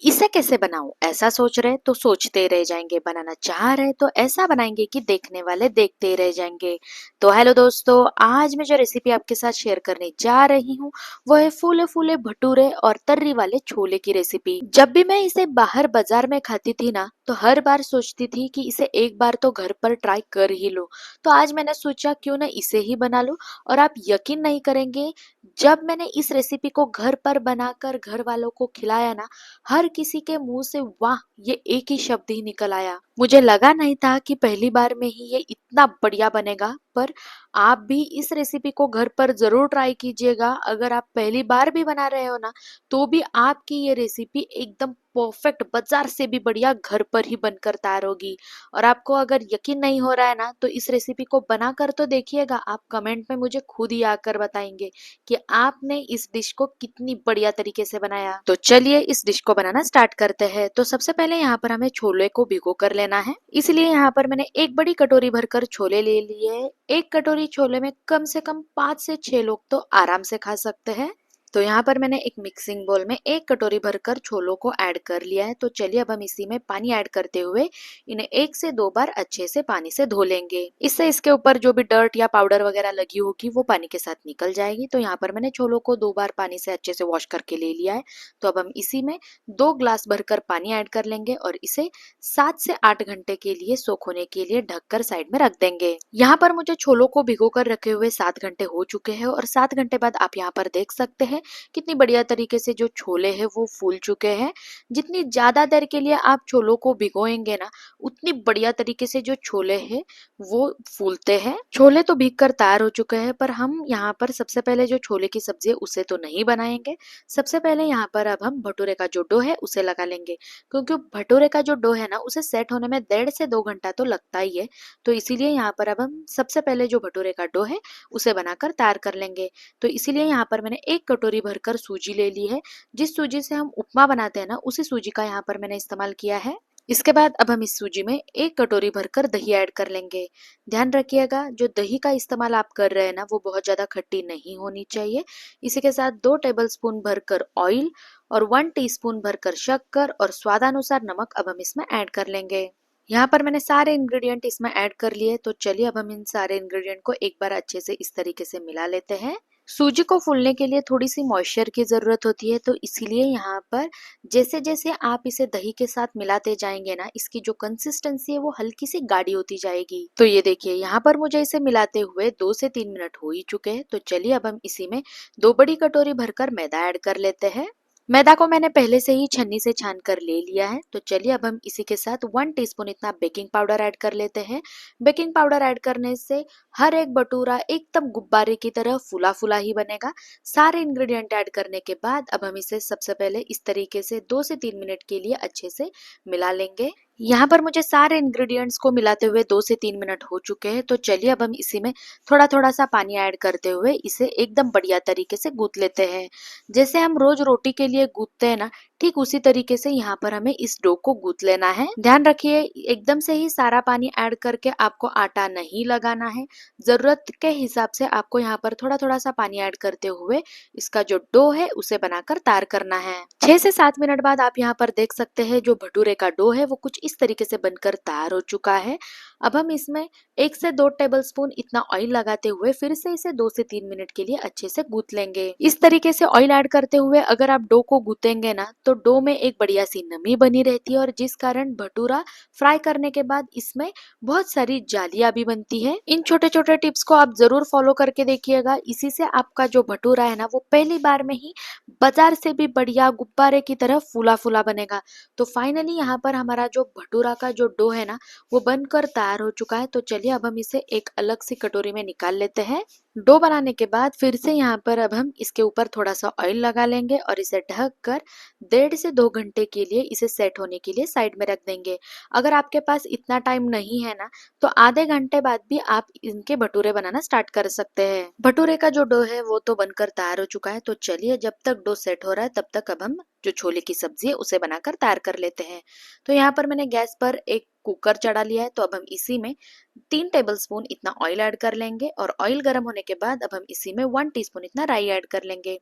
इसे कैसे बनाऊं ऐसा सोच रहे तो सोचते ही रह जाएंगे, बनाना चाह रहे तो ऐसा बनाएंगे कि देखने वाले देखते ही रह जाएंगे। तो हेलो दोस्तों, आज मैं जो रेसिपी आपके साथ शेयर करने जा रही हूँ वो है फूले फूले भटूरे और तर्री वाले छोले की रेसिपी। जब भी मैं इसे बाहर बाजार में खाती थी ना, तो हर बार सोचती थी कि इसे एक बार तो घर पर ट्राई कर ही लो। तो आज मैंने सोचा क्यों ना इसे ही बना लो। और आप यकीन नहीं करेंगे, जब मैंने इस रेसिपी को घर पर बनाकर घर वालों को खिलाया ना, हर किसी के मुंह से वाह, ये एक ही शब्द ही निकल आया। मुझे लगा नहीं था कि पहली बार में ही ये इतना बढ़िया बनेगा। पर आप भी इस रेसिपी को घर पर जरूर ट्राई कीजिएगा। अगर आप पहली बार भी बना रहे हो ना, तो भी आपकी ये रेसिपी एकदम परफेक्ट, बाजार से भी बढ़िया घर पर ही बनकर तैयार होगी। और आपको अगर यकीन नहीं हो रहा है ना, तो इस रेसिपी को बनाकर तो देखिएगा। आप कमेंट में मुझे खुद ही आकर बताएंगे कि आपने इस डिश को कितनी बढ़िया तरीके से बनाया। तो चलिए इस डिश को बनाना स्टार्ट करते हैं। तो सबसे पहले यहाँ पर हमें छोले को भिगो कर लेना है। इसलिए यहाँ पर मैंने एक बड़ी कटोरी भरकर छोले ले लिए हैं। एक कटोरी छोले में कम से कम 5 से 6 लोग तो आराम से खा सकते हैं। तो यहाँ पर मैंने एक मिक्सिंग बोल में एक कटोरी भरकर छोलों को ऐड कर लिया है। तो चलिए अब हम इसी में पानी ऐड करते हुए इन्हें 1 से 2 बार अच्छे से पानी से धो लेंगे। इससे इसके ऊपर जो भी डर्ट या पाउडर वगैरह लगी होगी वो पानी के साथ निकल जाएगी। तो यहाँ पर मैंने छोलों को 2 बार पानी से अच्छे से वॉश करके ले लिया है। तो अब हम इसी में 2 ग्लास भरकर पानी ऐड कर लेंगे और इसे 7 से 8 घंटे के लिए सोख होने के लिए ढककर साइड में रख देंगे। यहाँ पर मुझे छोलों को भिगो कर रखे हुए 7 घंटे हो चुके हैं और 7 घंटे बाद आप यहाँ पर देख सकते हैं कितनी बढ़िया तरीके से जो छोले हैं वो फूल चुके हैं। जितनी ज्यादा देर के लिए आप छोलों को भिगोएंगे ना, उतनी बढ़िया तरीके से जो छोले हैं वो फूलते हैं। छोले तो भीग कर तैयार हो चुके हैं, पर हम यहाँ पर सबसे पहले जो छोले की सब्जी है उसे तो नहीं बनाएंगे। सबसे पहले यहाँ पर अब हम भटूरे का जो डो है उसे लगा लेंगे, क्योंकि भटूरे का जो डो है ना, उसे सेट होने में 1.5 से 2 घंटा तो लगता ही है। तो इसीलिए यहाँ पर अब हम सबसे पहले जो भटूरे का डो है उसे बनाकर तैयार कर लेंगे। तो इसीलिए यहाँ पर मैंने एक कटोरी भरकर सूजी ले ली है। जिस सूजी से हम उपमा बनाते हैं ना, उसी सूजी का यहाँ पर मैंने इस्तेमाल किया है। इसके बाद अब हम इस सूजी में एक कटोरी भरकर दही ऐड कर लेंगे। ध्यान रखिएगा, जो दही का इस्तेमाल आप कर रहे हैं ना, वो बहुत ज्यादा खट्टी नहीं होनी चाहिए। इसी के साथ 2 टेबलस्पून भरकर ऑयल और 1 टीस्पून भरकर शक्कर और स्वादानुसार नमक अब हम इसमें ऐड कर लेंगे। यहाँ पर मैंने सारे इंग्रेडिएंट इसमें ऐड कर लिए। तो चलिए अब हम इन सारे इंग्रेडिएंट को एक बार अच्छे से इस तरीके से मिला लेते हैं। सूजी को फूलने के लिए थोड़ी सी मॉइस्चर की जरूरत होती है, तो इसीलिए यहाँ पर जैसे जैसे आप इसे दही के साथ मिलाते जाएंगे ना, इसकी जो कंसिस्टेंसी है वो हल्की सी गाढ़ी होती जाएगी। तो ये देखिए, यहाँ पर मुझे इसे मिलाते हुए 2 से 3 मिनट हो ही चुके हैं। तो चलिए अब हम इसी में 2 बड़ी कटोरी भरकर मैदा ऐड कर लेते हैं। मैदा को मैंने पहले से ही छन्नी से छान कर ले लिया है। तो चलिए अब हम इसी के साथ 1 टीस्पून इतना बेकिंग पाउडर ऐड कर लेते हैं। बेकिंग पाउडर ऐड करने से हर एक भटूरा एकदम गुब्बारे की तरह फूला फूला ही बनेगा। सारे इंग्रेडिएंट ऐड करने के बाद अब हम इसे सबसे पहले इस तरीके से 2 से 3 मिनट के लिए अच्छे से मिला लेंगे। यहाँ पर मुझे सारे इंग्रेडिएंट्स को मिलाते हुए 2 से 3 मिनट हो चुके हैं। तो चलिए अब हम इसी में थोड़ा थोड़ा सा पानी ऐड करते हुए इसे एकदम बढ़िया तरीके से गूंथ लेते हैं। जैसे हम रोज रोटी के लिए गूंथते हैं ना, ठीक उसी तरीके से यहाँ पर हमें इस डो को गूंथ लेना है। ध्यान रखिए, एकदम से ही सारा पानी ऐड करके आपको आटा नहीं लगाना है। जरूरत के हिसाब से आपको यहाँ पर थोड़ा थोड़ा सा पानी ऐड करते हुए इसका जो डो है उसे बनाकर तैयार करना है। 6 से 7 मिनट बाद आप यहाँ पर देख सकते हैं जो भटूरे का डो है वो कुछ इस तरीके से बनकर तैयार हो चुका है। अब हम इसमें 1 से 2 टेबलस्पून इतना ऑयल लगाते हुए फिर से इसे 2 से 3 मिनट के लिए अच्छे से गूंथ लेंगे। इस तरीके से ऑयल ऐड करते हुए अगर आप डो को गूंथेंगे ना, तो डो में एक बढ़िया सी नमी बनी रहती है और जिस कारण भटूरा फ्राई करने के बाद इसमें बहुत सारी जालियां भी बनती है। इन छोटे छोटे टिप्स को आप जरूर फॉलो करके देखिएगा। इसी से आपका जो भटूरा है ना, वो पहली बार में ही बाजार से भी बढ़िया गुब्बारे की तरह फूला फूला बनेगा। तो फाइनली यहाँ पर हमारा जो भटूरा का जो डो है ना, वो बनकर तैयार हो चुका है। तो चलिए अब हम इसे एक अलग सी कटोरी में निकाल लेते हैं। डो बनाने के बाद फिर से यहाँ पर अब हम इसके ऊपर थोड़ा सा ऑयल लगा लेंगे और इसे ढक कर 1.5 से 2 घंटे के लिए इसे सेट होने के लिए साइड में रख देंगे। अगर आपके पास इतना टाइम नहीं है ना, तो आधे घंटे बाद भी आप इनके भटूरे बनाना स्टार्ट कर सकते हैं। भटूरे का जो डो है वो तो बनकर तैयार हो चुका है। तो चलिए जब तक डो सेट हो रहा है तब तक अब हम जो छोले की सब्जी है उसे बनाकर तैयार कर लेते हैं। तो यहाँ पर मैंने गैस पर एक कुकर चढ़ा लिया है। तो अब हम इसी में 3 टेबलस्पून इतना ऑयल ऐड कर लेंगे और ऑयल गर्म होने के बाद अब हम इसी में 1 टीस्पून इतना राई ऐड कर लेंगे।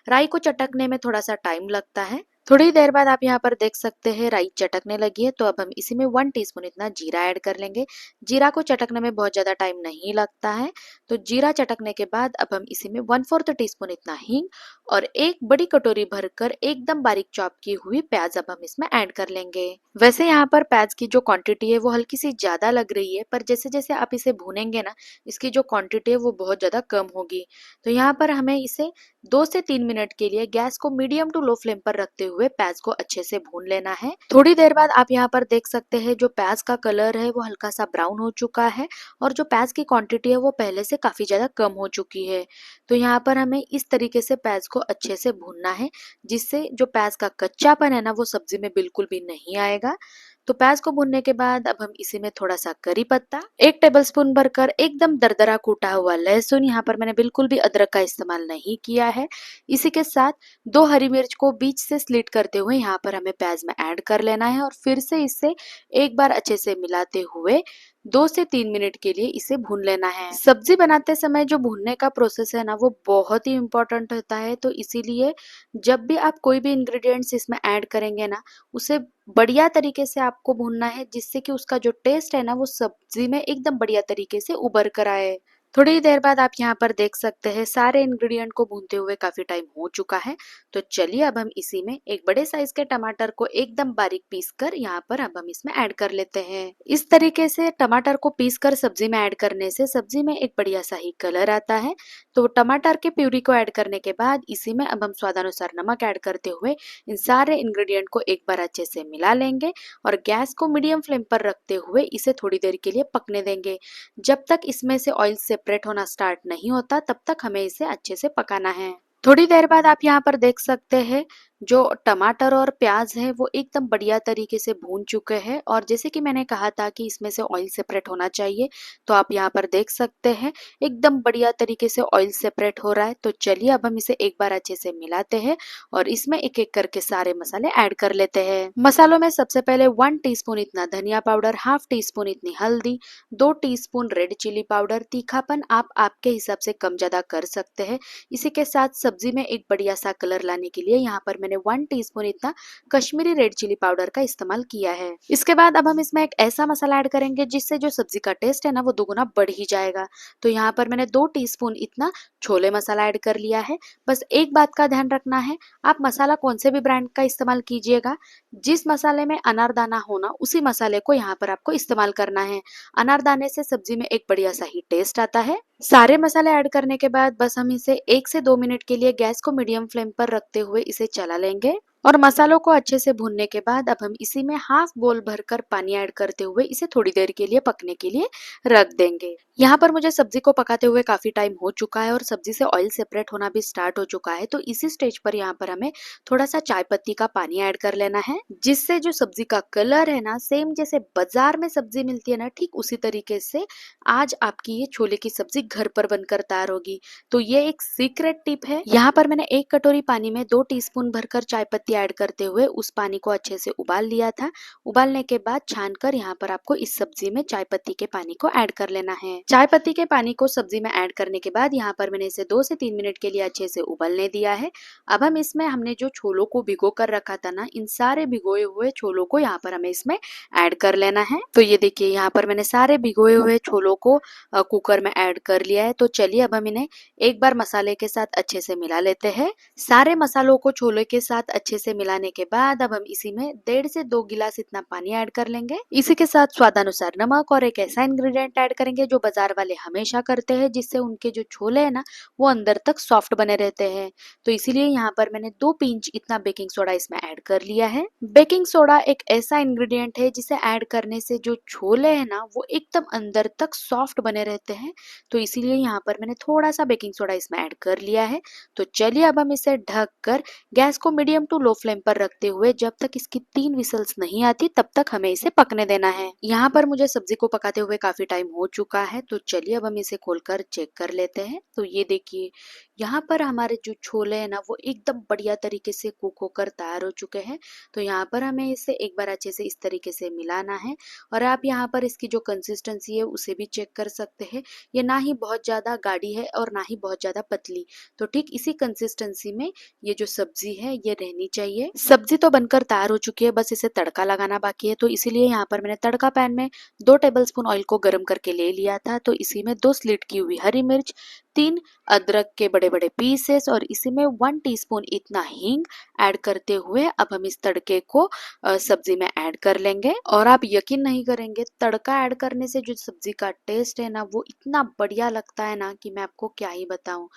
राई को चटकने में थोड़ा सा टाइम लगता है। थोड़ी देर बाद आप यहाँ पर देख सकते हैं राई चटकने लगी है, तो अब हम इसी में 1 टीस्पून इतना जीरा ऐड कर लेंगे। जीरा को चटकने में बहुत ज़्यादा टाइम नहीं लगता है। तो जीरा चटकने के बाद अब हम इसी में 1/4 टीस्पून इतना हींग और 1 बड़ी कटोरी भरकर एकदम बारीक चॉप की हुई प्याज अब हम इसमें ऐड कर लेंगे। वैसे यहाँ पर प्याज की जो क्वांटिटी है वो हल्की सी ज़्यादा लग रही है, पर जैसे जैसे आप इसे भूनेंगे ना, इसकी जो क्वांटिटी है वो बहुत ज़्यादा कम होगी। तो यहाँ पर हमें इसे 2 से 3 मिनट के लिए गैस को मीडियम टू लो फ्लेम पर रखते हुए प्याज को अच्छे से भून लेना है। थोड़ी देर बाद आप यहाँ पर देख सकते हैं जो प्याज का कलर है वो हल्का सा ब्राउन हो चुका है और जो प्याज की क्वांटिटी है वो पहले से काफी ज्यादा कम हो चुकी है। तो यहाँ पर हमें इस तरीके से प्याज को अच्छे से भूनना है, जिससे जो प्याज का कच्चापन है ना वो सब्जी में बिल्कुल भी नहीं आएगा। तो प्याज को भूनने के बाद अब हम इसी में थोड़ा सा करी पत्ता, 1 टेबलस्पून भरकर एकदम दरदरा कूटा हुआ लहसुन, यहाँ पर मैंने बिल्कुल भी अदरक का इस्तेमाल नहीं किया है। इसी के साथ 2 हरी मिर्च को बीच से स्लिट करते हुए यहाँ पर हमें प्याज में ऐड कर लेना है और फिर से इसे एक बार अच्छे से मिलाते हुए 2 से 3 मिनट के लिए इसे भून लेना है। सब्जी बनाते समय जो भूनने का प्रोसेस है ना वो बहुत ही इम्पोर्टेंट होता है, तो इसीलिए जब भी आप कोई भी इंग्रेडिएंट्स इसमें ऐड करेंगे ना, उसे बढ़िया तरीके से आपको भूनना है, जिससे कि उसका जो टेस्ट है ना वो सब्जी में एकदम बढ़िया तरीके से उभर कर आए। थोड़ी देर बाद आप यहाँ पर देख सकते हैं सारे इंग्रेडिएंट को भूनते हुए काफी टाइम हो चुका है। तो चलिए अब हम इसी में एक बड़े साइज के टमाटर को एकदम बारीक पीस कर यहाँ पर अब हम इसमें ऐड कर लेते हैं। इस तरीके से टमाटर को पीस कर सब्जी में ऐड करने से सब्जी में एक बढ़िया सा ही कलर आता है। तो टमाटर के प्यूरी को ऐड करने के बाद इसी में अब हम स्वादानुसार नमक ऐड करते हुए इन सारे इंग्रेडिएंट को एक बार अच्छे से मिला लेंगे और गैस को मीडियम फ्लेम पर रखते हुए इसे थोड़ी देर के लिए पकने देंगे। जब तक इसमें से ऑयल सेपरेट होना स्टार्ट नहीं होता तब तक हमें इसे अच्छे से पकाना है। थोड़ी देर बाद आप यहाँ पर देख सकते हैं जो टमाटर और प्याज है वो एकदम बढ़िया तरीके से भून चुके हैं और जैसे कि मैंने कहा था कि इसमें से ऑयल सेपरेट होना चाहिए, तो आप यहाँ पर देख सकते हैं एकदम बढ़िया तरीके से ऑयल सेपरेट हो रहा है। तो चलिए अब हम इसे एक बार अच्छे से मिलाते हैं और इसमें एक एक करके सारे मसाले ऐड कर लेते हैं। मसालों में सबसे पहले 1 टीस्पून इतना धनिया पाउडर, हाफ टीस्पून इतनी हल्दी, 2 टीस्पून रेड चिली पाउडर, तीखापन आप आपके हिसाब से कम ज्यादा कर सकते हैं। इसी के साथ सब्जी में एक बढ़िया सा कलर लाने के लिए यहाँ पर मैंने 1 टीस्पून इतना कश्मीरी रेड चिली पाउडर का इस्तेमाल किया है। इसके बाद अब हम इसमें एक ऐसा मसाला ऐड करेंगे जिससे जो सब्जी का टेस्ट है ना वो दुगुना बढ़ ही जाएगा। तो यहाँ पर मैंने 2 टीस्पून इतना छोले मसाला ऐड कर लिया है। बस एक बात का ध्यान रखना है, आप मसाला कौन से भी ब्रांड का इस्तेमाल कीजिएगा, जिस मसाले में अनारदाना होना उसी मसाले को यहाँ पर आपको इस्तेमाल करना है। अनारदाने से सब्जी में एक बढ़िया सा ही टेस्ट आता है। सारे मसाले ऐड करने के बाद बस हम इसे 1 से 2 मिनट के लिए गैस को मीडियम फ्लेम पर रखते हुए इसे चला लेंगे और मसालों को अच्छे से भूनने के बाद अब हम इसी में हाफ बोल भरकर पानी ऐड करते हुए इसे थोड़ी देर के लिए पकने के लिए रख देंगे। यहाँ पर मुझे सब्जी को पकाते हुए काफी टाइम हो चुका है और सब्जी से ऑयल सेपरेट होना भी स्टार्ट हो चुका है। तो इसी स्टेज पर यहाँ पर हमें थोड़ा सा चाय पत्ती का पानी ऐड कर लेना है, जिससे जो सब्जी का कलर है ना सेम जैसे बाजार में सब्जी मिलती है ना, ठीक उसी तरीके से आज आपकी ये छोले की सब्जी घर पर बनकर तैयार होगी। तो ये एक सीक्रेट टिप है। यहाँ पर मैंने 1 कटोरी पानी में 2 टीस्पून भरकर चाय पत्ती ऐड करते हुए उस पानी को अच्छे से उबाल लिया था। उबालने के बाद छानकर यहाँ पर आपको इस सब्जी में चाय पत्ती के पानी को ऐड कर लेना है। चाय पत्ती के पानी को सब्जी में ऐड करने के बाद यहाँ पर मैंने इसे 2 से 3 मिनट के लिए अच्छे से उबलने दिया है। अब हम इसमें हमने जो छोलों को भिगो कर रखा था ना, इन सारे भिगोए हुए छोलों को यहाँ पर हमें इसमें ऐड कर लेना है। तो ये देखिए यहाँ पर मैंने सारे भिगोए हुए छोलों को कुकर में ऐड कर लिया है। तो चलिए अब हम इन्हें एक बार मसाले के साथ अच्छे से मिला लेते हैं। सारे मसालों को छोले के साथ अच्छे से मिलाने के बाद अब हम इसी में 1.5 से 2 गिलास इतना पानी ऐड कर लेंगे। इसी के साथ स्वादानुसार नमक और एक ऐसा इंग्रेडिएंट ऐड करेंगे जो बाजार वाले हमेशा करते हैं, जिससे उनके जो छोले है ना वो अंदर तक सॉफ्ट बने रहते हैं। तो इसीलिए यहाँ पर मैंने 2 पिंच इतना बेकिंग सोडा इसमें ऐड कर लिया है। बेकिंग सोडा एक ऐसा इंग्रेडिएंट है जिसे ऐड करने से जो छोले है ना वो एकदम अंदर तक सॉफ्ट बने रहते हैं। तो इसीलिए यहाँ पर मैंने थोड़ा सा बेकिंग सोडा इसमें ऐड कर लिया है। तो चलिए अब हम इसे ढक कर गैस को मीडियम टू लो फ्लेम पर रखते हुए जब तक इसकी 3 विसल्स नहीं आती तब तक हमें इसे पकने देना है। यहाँ पर मुझे सब्जी को पकाते हुए काफी टाइम हो चुका है। तो चलिए अब हम इसे खोलकर चेक कर लेते हैं। तो ये देखिए यहाँ पर हमारे जो छोले हैं ना वो एकदम बढ़िया तरीके से कुक होकर तैयार हो चुके हैं। तो यहाँ पर हमें इसे एक बार अच्छे से इस तरीके से मिलाना है और आप यहाँ पर इसकी जो कंसिस्टेंसी है उसे भी चेक कर सकते हैं। ये ना ही बहुत ज़्यादा गाढ़ी है और ना ही बहुत ज़्यादा पतली, तो ठीक इसी कंसिस्टेंसी में ये जो सब्जी है ये रहनी चाहिए। सब्जी तो बनकर तैयार हो चुकी है, बस इसे तड़का लगाना बाकी है। तो इसीलिए यहाँ पर मैंने तड़का पैन में 2 टेबलस्पून ऑयल को गर्म करके ले लिया था। तो इसी में 2 स्लिट की हुई हरी मिर्च, 3 अदरक के बड़े बड़े पीसेस और इसी में 1 टीस्पून इतना हींग ऐड करते हुए अब हम इस तड़के को सब्जी में ऐड कर लेंगे। और आप यकीन नहीं करेंगे, तड़का ऐड करने से जो सब्जी का टेस्ट है ना वो इतना बढ़िया लगता है ना कि मैं आपको क्या ही बताऊं।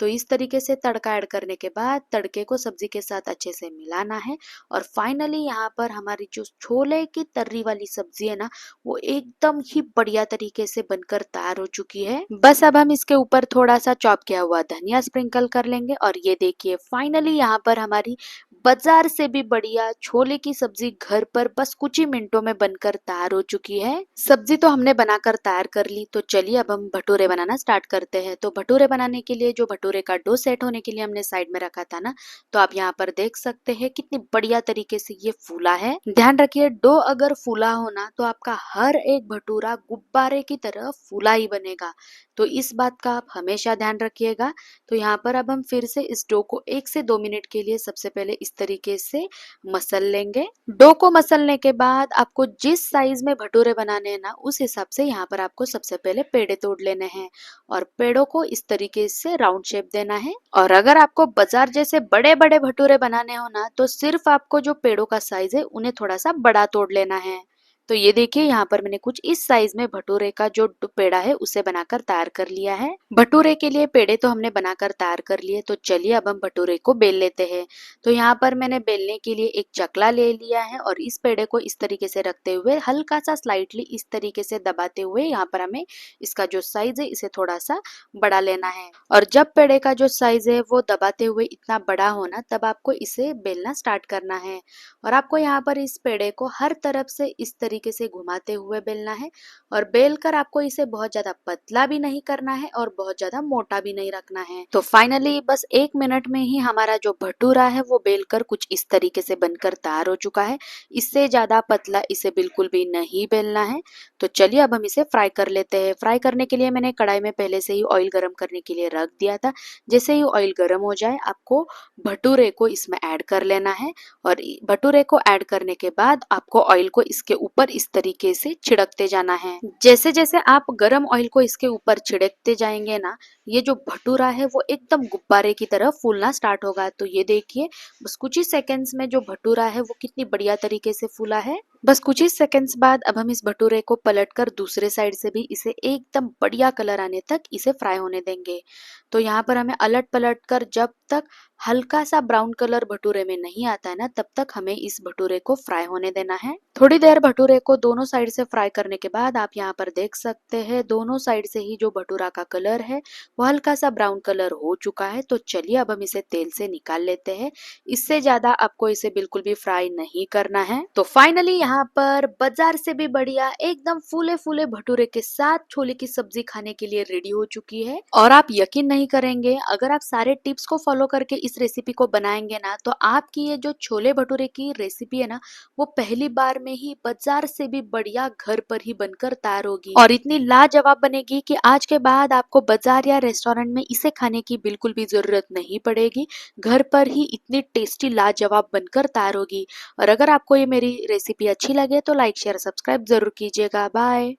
तो इस तरीके से तड़का ऐड करने के बाद तड़के को सब्जी के साथ अच्छे से मिलाना है और फाइनली यहाँ पर हमारी जो छोले की तर्री वाली सब्जी है ना वो एकदम ही बढ़िया तरीके से बनकर तैयार हो चुकी है। बस अब हम इसके ऊपर थोड़ा सा चॉप किया हुआ धनिया स्प्रिंकल कर लेंगे और ये देखिए फाइनली यहाँ पर हमारी बाजार से भी बढ़िया छोले की सब्जी घर पर बस कुछ ही मिनटों में बनकर तैयार हो चुकी है। सब्जी तो हमने बनाकर तैयार कर ली, तो चलिए अब हम भटूरे बनाना स्टार्ट करते हैं। तो भटूरे बनाने के लिए जो भटूरे का डो सेट होने के लिए हमने साइड में रखा था ना, तो आप यहाँ पर देख सकते हैं कितनी बढ़िया तरीके से ये फूला है। ध्यान रखिए डो अगर फूला हो ना तो आपका हर एक भटूरा गुब्बारे की तरह फूला ही बनेगा, तो इस बात का आप हमेशा ध्यान रखिएगा। तो यहाँ पर अब हम फिर से इस डो को 1 से 2 मिनट के लिए सबसे पहले इस तरीके से मसल लेंगे। डो को मसलने के बाद आपको जिस साइज में भटूरे बनाने हैं ना उस हिसाब से यहाँ पर आपको सबसे पहले पेड़े तोड़ लेने हैं और पेड़ों को इस तरीके से राउंड शेप देना है। और अगर आपको बाजार जैसे बड़े बड़े भटूरे बनाने हो ना तो सिर्फ आपको जो पेड़ों का साइज है उन्हें थोड़ा सा बड़ा तोड़ लेना है। तो ये देखिए यहाँ पर मैंने कुछ इस साइज में भटूरे का जो पेड़ा है उसे बनाकर तैयार कर लिया है। भटूरे के लिए पेड़े तो हमने बनाकर तैयार कर लिए, तो चलिए अब हम भटूरे को बेल लेते हैं। तो यहाँ पर मैंने बेलने के लिए एक चकला ले लिया है और इस पेड़े को इस तरीके से रखते हुए हल्का सा स्लाइटली इस तरीके से दबाते हुए यहाँ पर हमें इसका जो साइज है इसे थोड़ा सा बड़ा लेना है। और जब पेड़े का जो साइज है वो दबाते हुए इतना बड़ा होना तब आपको इसे बेलना स्टार्ट करना है। और आपको यहाँ पर इस पेड़े को हर तरफ से इस तरीके से घुमाते हुए बेलना है और बेलकर आपको इसे बहुत ज्यादा पतला भी नहीं करना है और बहुत ज्यादा मोटा भी नहीं रखना है। तो फाइनली बस 1 मिनट में ही हमारा जो भटूरा है वो बेलकर कुछ इस तरीके से बनकर तैयार हो चुका है। इससे ज्यादा पतला इसे बिल्कुल भी नहीं बेलना है। तो चलिए अब हम इसे फ्राई कर लेते हैं। फ्राई करने के लिए मैंने कढ़ाई में पहले से ही ऑयल गर्म करने के लिए रख दिया था। जैसे ही ऑयल गर्म हो जाए आपको भटूरे को इसमें ऐड कर लेना है और भटूरे को ऐड करने के बाद आपको ऑयल को इसके ऊपर इस तरीके से छिड़कते जाना है। जैसे जैसे आप गरम ऑयल को इसके ऊपर छिड़कते जाएंगे ना ये जो भटूरा है वो एकदम गुब्बारे की तरह फूलना स्टार्ट होगा। तो ये देखिए बस कुछ ही सेकंड्स में जो भटूरा है वो कितनी बढ़िया तरीके से फूला है। बस कुछ ही सेकंड्स बाद अब हम इस भटूरे को पलटकर दूसरे साइड से भी इसे एकदम बढ़िया कलर आने तक इसे फ्राई होने देंगे। तो यहाँ पर हमें अलट पलट कर जब तक हल्का सा ब्राउन कलर भटूरे में नहीं आता है ना तब तक हमें इस भटूरे को फ्राई होने देना है। थोड़ी देर भटूरे को दोनों साइड से फ्राई करने के बाद आप यहाँ पर देख सकते हैं दोनों साइड से ही जो भटूरा का कलर है वो हल्का सा ब्राउन कलर हो चुका है। तो चलिए अब हम इसे तेल से निकाल लेते हैं। इससे ज्यादा आपको इसे बिल्कुल भी फ्राई नहीं करना है। तो फाइनली यहाँ पर बाजार से भी बढ़िया एकदम फूले फूले भटूरे के साथ छोले की सब्जी खाने के लिए रेडी हो चुकी है। और आप यकीन नहीं करेंगे, अगर आप सारे टिप्स को फॉलो करके इस रेसिपी को बनाएंगे ना तो आपकी ये जो छोले भटूरे की रेसिपी है ना वो पहली बार में ही बाजार से भी बढ़िया घर पर ही बनकर तैयार होगी और इतनी लाजवाब बनेगी कि आज के बाद आपको बाजार या रेस्टोरेंट में इसे खाने की बिल्कुल भी जरूरत नहीं पड़ेगी। घर पर ही इतनी टेस्टी लाजवाब बनकर तैयार होगी। और अगर आपको ये मेरी रेसिपी अच्छी लगे तो लाइक शेयर सब्सक्राइब जरूर कीजिएगा। बाय।